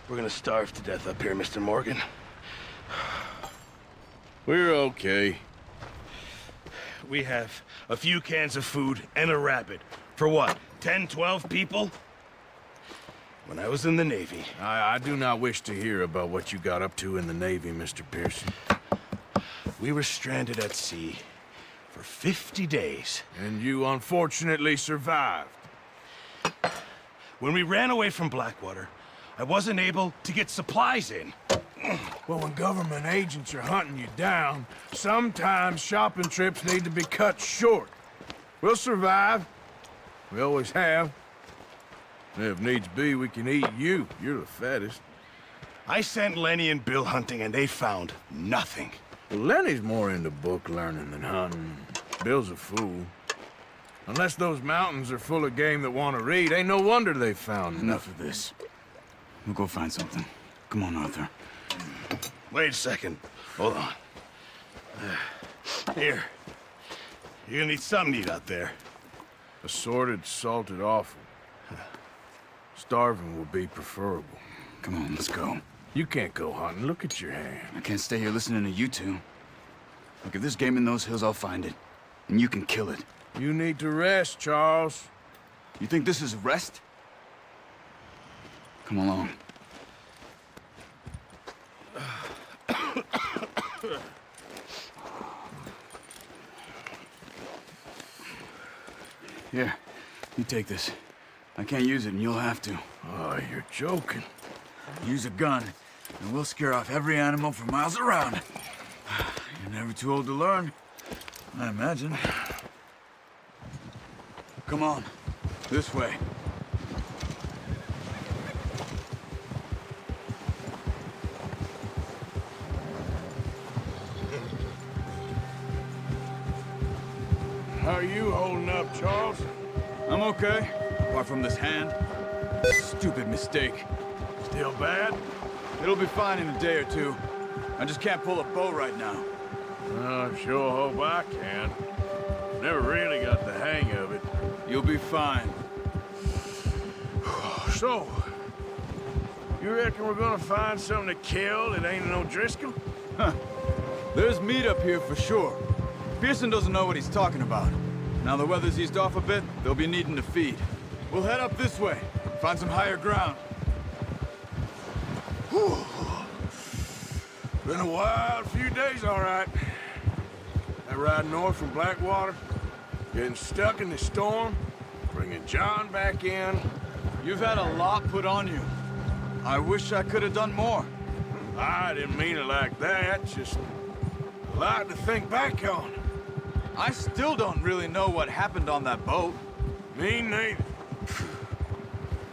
We're gonna starve to death up here, Mr. Morgan. We're okay. We have a few cans of food and a rabbit. For what, 10, 12 people? When I was in the Navy... I do not wish to hear about what you got up to in the Navy, Mr. Pearson. We were stranded at sea for 50 days. And you unfortunately survived. When we ran away from Blackwater, I wasn't able to get supplies in. Well, when government agents are hunting you down, sometimes shopping trips need to be cut short. We'll survive. We always have. If needs be, we can eat you. You're the fattest. I sent Lenny and Bill hunting, and they found nothing. Well, Lenny's more into book learning than hunting. Bill's a fool. Unless those mountains are full of game that want to read, ain't no wonder they found Enough of this. We'll go find something. Come on, Arthur. Wait a second. Hold on. Here. You're gonna need something to eat out there. Assorted, salted offal. Starving will be preferable. Come on, let's go. You can't go hunting. Look at your hand. I can't stay here listening to you two. Look, if there's game in those hills, I'll find it. And you can kill it. You need to rest, Charles. You think this is rest? Come along. Here, you take this. I can't use it, and you'll have to. Oh, you're joking. Use a gun, and we'll scare off every animal for miles around. You're never too old to learn, I imagine. Come on, this way. How are you holding up, Charles? I'm okay, apart from this hand. Stupid mistake. Still bad? It'll be fine in a day or two. I just can't pull a bow right now. I sure hope I can. Never really got the hang of it. You'll be fine. So, you reckon we're gonna find something to kill that ain't no Driscoll? Huh. There's meat up here for sure. Pearson doesn't know what he's talking about. Now the weather's eased off a bit, they'll be needing to feed. We'll head up this way, find some higher ground. Whew. Been a wild few days, all right. That ride north from Blackwater, getting stuck in the storm, bringing John back in. You've had a lot put on you. I wish I could have done more. I didn't mean it like that, just a lot to think back on. I still don't really know what happened on that boat. Me neither.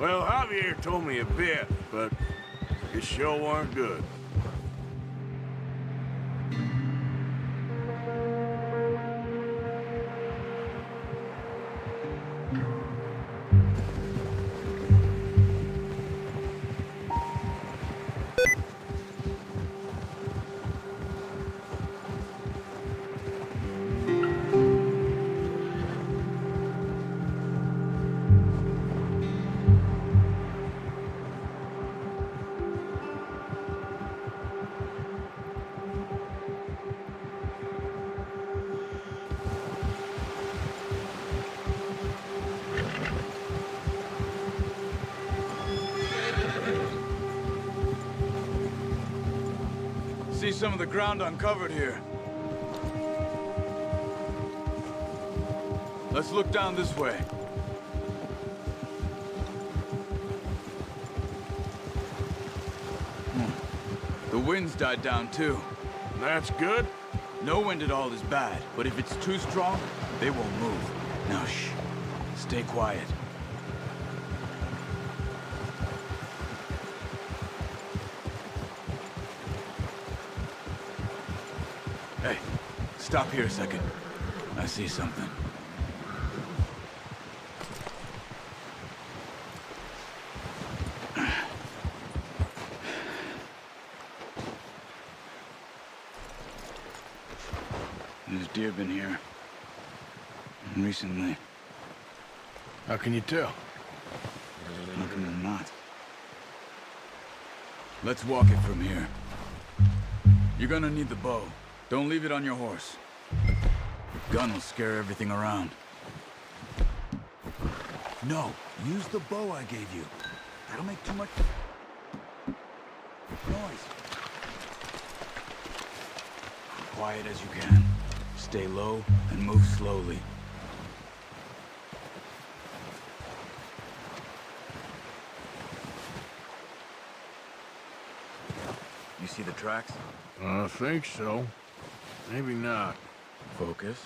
Well, Javier told me a bit, but it sure weren't good. See some of the ground uncovered here. Let's look down this way. The wind's died down too. That's good. No wind at all is bad, but if it's too strong, they won't move. Now shh, stay quiet. Hey, stop here a second. I see something. There's deer been here. Recently. How can you tell? How can there not? Let's walk it from here. You're gonna need the bow. Don't leave it on your horse. The gun will scare everything around. No, use the bow I gave you. That'll make too much noise. Quiet as you can. Stay low and move slowly. You see the tracks? I think so. Maybe not. Focus.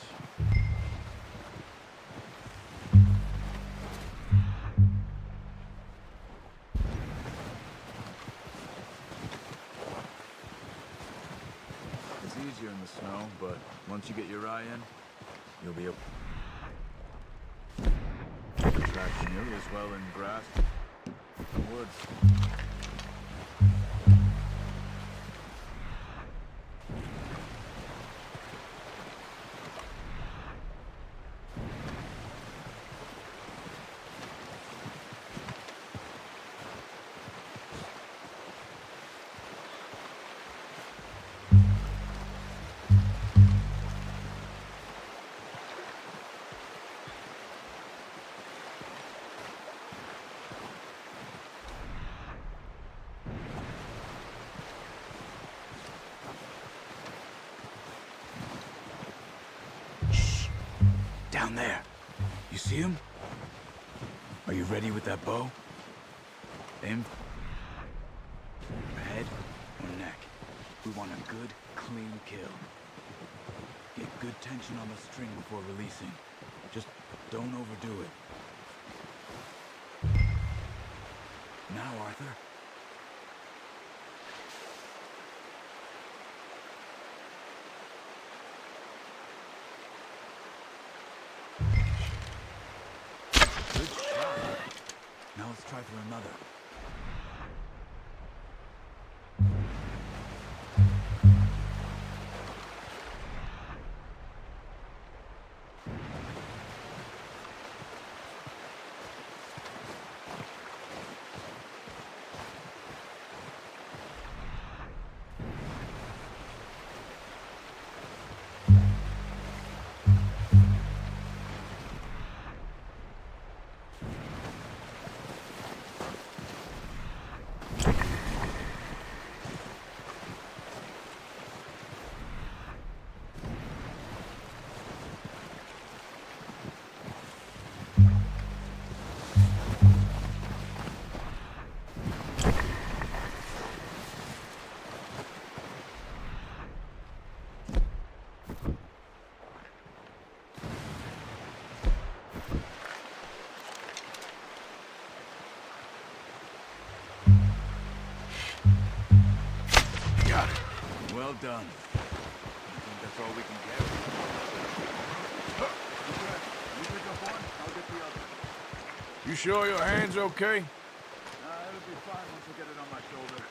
It's easier in the snow, but once you get your eye in, you'll be able to track nearly as well in grass and woods. Down there. You see him? Are you ready with that bow? Aim for head or neck. We want a good, clean kill. Get good tension on the string before releasing. Just don't overdo it. Now, Arthur. Good shot. Now let's try for another. Well done. I think that's all we can get. You pick up one, I'll get the other. You sure your hand's okay? It'll be fine once I get it on my shoulder.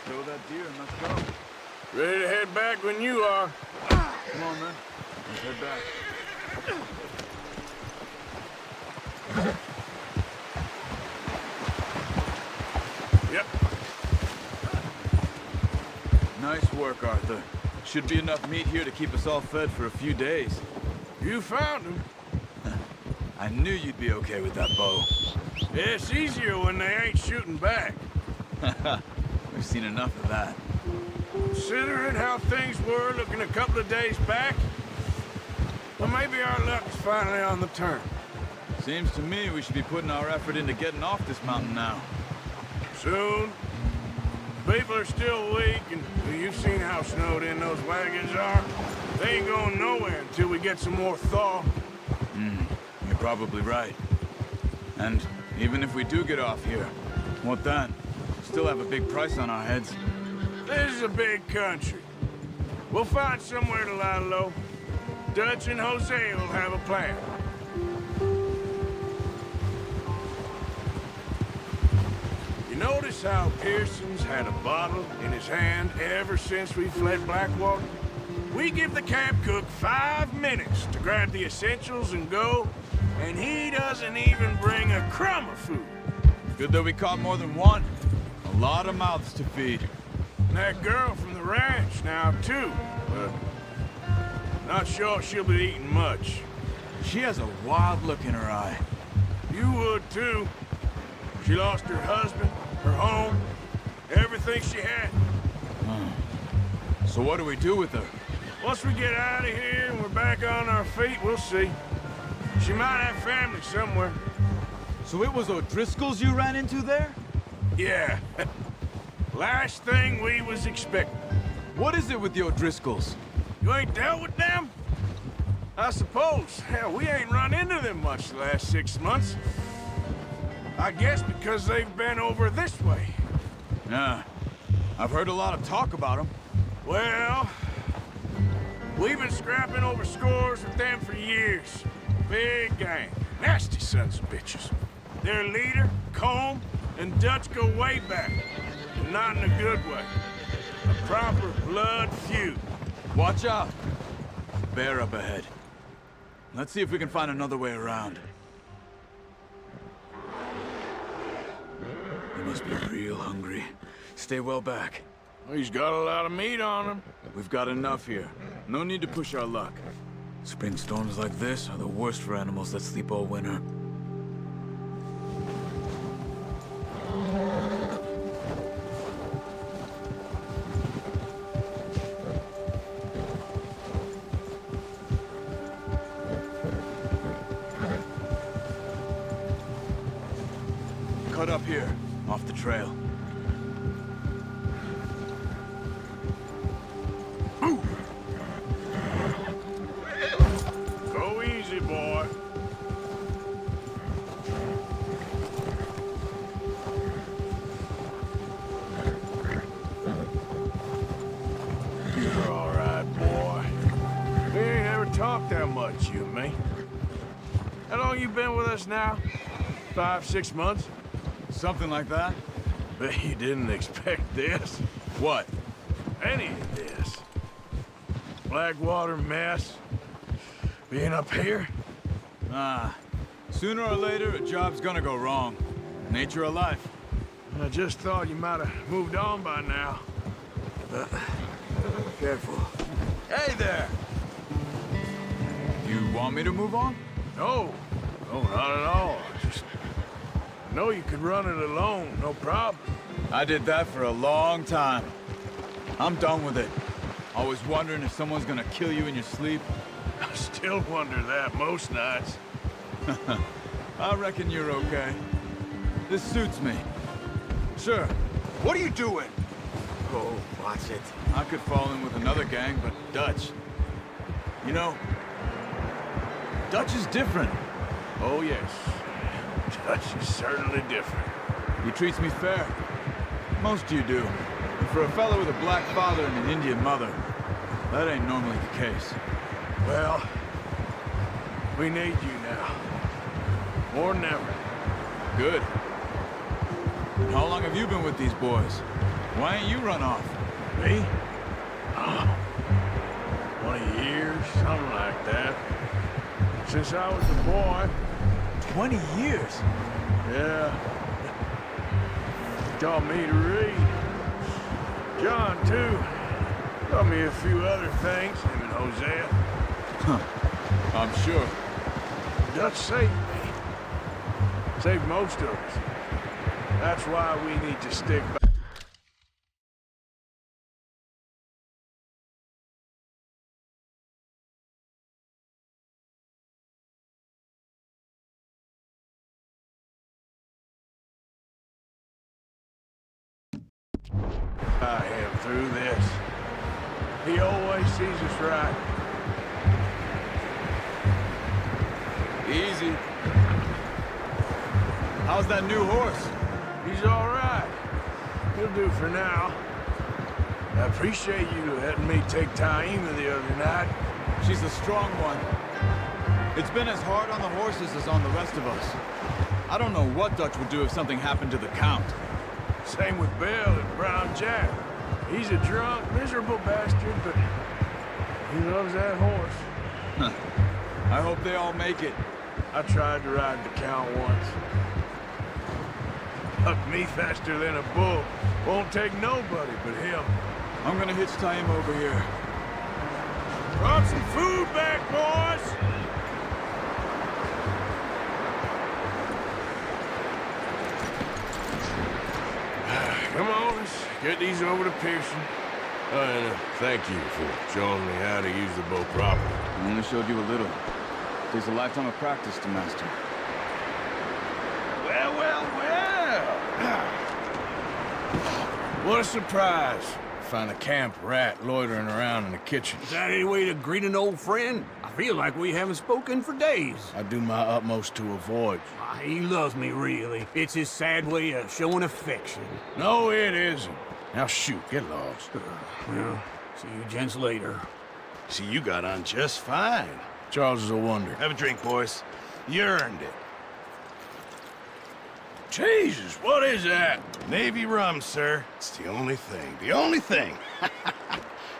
Kill that deer and let's go. Ready to head back when you are. Come on, man. Let's head back. Yep. Nice work, Arthur. Should be enough meat here to keep us all fed for a few days. You found him. I knew you'd be okay with that bow. It's easier when they ain't shooting back. We've seen enough of that. Considering how things were looking a couple of days back, well, maybe our luck is finally on the turn. Seems to me we should be putting our effort into getting off this mountain now. Soon. People are still weak, and you've seen how snowed in those wagons are. They ain't going nowhere until we get some more thaw. You're probably right. And even if we do get off here, what then? Still have a big price on our heads. This is a big country. We'll find somewhere to lie low. Dutch and Jose will have a plan. You notice how Pearson's had a bottle in his hand ever since we fled Blackwater? We give the camp cook 5 minutes to grab the essentials and go, and he doesn't even bring a crumb of food. Good that we caught more than one. A lot of mouths to feed. And that girl from the ranch now, too, but not sure she'll be eating much. She has a wild look in her eye. You would, too. She lost her husband, her home, everything she had. So what do we do with her? Once we get out of here and we're back on our feet, we'll see. She might have family somewhere. So it was O'Driscoll's you ran into there? Yeah. Last thing we was expecting. What is it with the O'Driscolls? You ain't dealt with them? I suppose. Hell, we ain't run into them much the last 6 months. I guess because they've been over this way. Yeah. I've heard a lot of talk about them. Well, we've been scrapping over scores with them for years. Big gang. Nasty sons of bitches. Their leader, Combe, and Dutch go way back. And not in a good way. A proper blood feud. Watch out. Bear up ahead. Let's see if we can find another way around. They must be real hungry. Stay well back. He's got a lot of meat on him. We've got enough here. No need to push our luck. Spring storms like this are the worst for animals that sleep all winter. Cut up here, off the trail. Go easy, boy. You're all right, boy. We ain't ever talked that much, you and me. How long you been with us now? 5, 6 months? Something like that? Bet you didn't expect this. What? Any of this. Blackwater mess. Being up here? Ah, sooner or later, a job's gonna go wrong. Nature of life. I just thought you might have moved on by now. But, careful. Hey there! You want me to move on? No, not at all. Just know you could run it alone, no problem. I did that for a long time. I'm done with it. Always wondering if someone's gonna kill you in your sleep. I still wonder that most nights. I reckon you're okay. This suits me. Sure. What are you doing? Oh, watch it. I could fall in with another gang, but Dutch. You know, Dutch is different. Oh, yes. Dutch is certainly different. He treats me fair. Most you do. And for a fellow with a black father and an Indian mother, that ain't normally the case. Well, we need you now. More than ever. Good. And how long have you been with these boys? Why ain't you run off? Me? Oh, 20 years, something like that. Since I was a boy. 20 years? Yeah. Taught me to read. John, too. Taught me a few other things, him and Hosea. I'm sure. Dutch saved me. Saved most of us. That's why we need to stick back. I am through this. He always sees us right. Easy. How's that new horse? He's all right. He'll do for now. I appreciate you letting me take Taima the other night. She's a strong one. It's been as hard on the horses as on the rest of us. I don't know what Dutch would do if something happened to the Count. Same with Bill and Brown Jack. He's a drunk, miserable bastard, but he loves that horse. I hope they all make it. I tried to ride the Count once. Up me faster than a bull. Won't take nobody but him. I'm gonna hitch Taima over here. Brought some food back, boys! Come on, let's get these over to Pearson. And thank you for showing me how to use the bow properly. I only showed you a little. Takes a lifetime of practice to master. Well, well, well! What a surprise. Find a camp rat loitering around in the kitchen. Is that any way to greet an old friend? I feel like we haven't spoken for days. I do my utmost to avoid you. He loves me, really. It's his sad way of showing affection. No, it isn't. Now shoot, get lost. Well, see you gents later. See, you got on just fine. Charles is a wonder. Have a drink, boys. You earned it. Jesus, what is that? Navy rum, sir. It's the only thing. The only thing.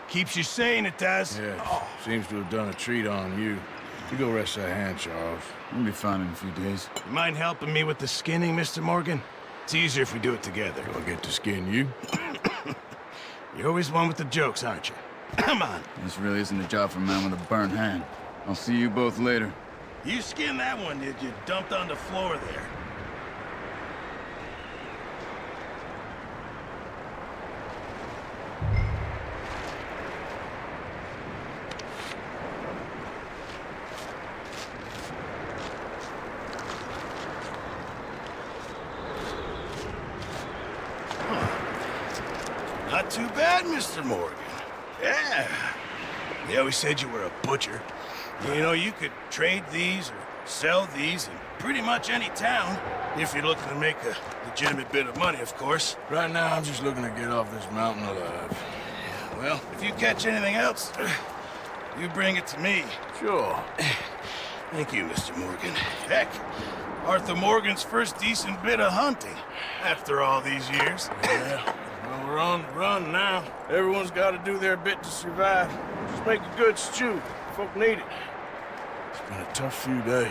Keeps you sane, it does. Yeah, seems to have done a treat on you. You go rest that hand, Charles. We'll be fine in a few days. You mind helping me with the skinning, Mr. Morgan? It's easier if we do it together. Do I get to skin you? You're always one with the jokes, aren't you? Come on. This really isn't a job for a man with a burnt hand. I'll see you both later. You skinned that one, did you? Dumped on the floor there. Not too bad, Mr. Morgan. Yeah. They always said you were a butcher. You know, you could trade these or sell these in pretty much any town, if you're looking to make a legitimate bit of money, of course. Right now, I'm just looking to get off this mountain alive. Well, if you catch anything else, you bring it to me. Sure. Thank you, Mr. Morgan. Heck, Arthur Morgan's first decent bit of hunting after all these years. Yeah. Well, we're on the run now. Everyone's got to do their bit to survive. Just make a good stew. Folk need it. It's been a tough few days.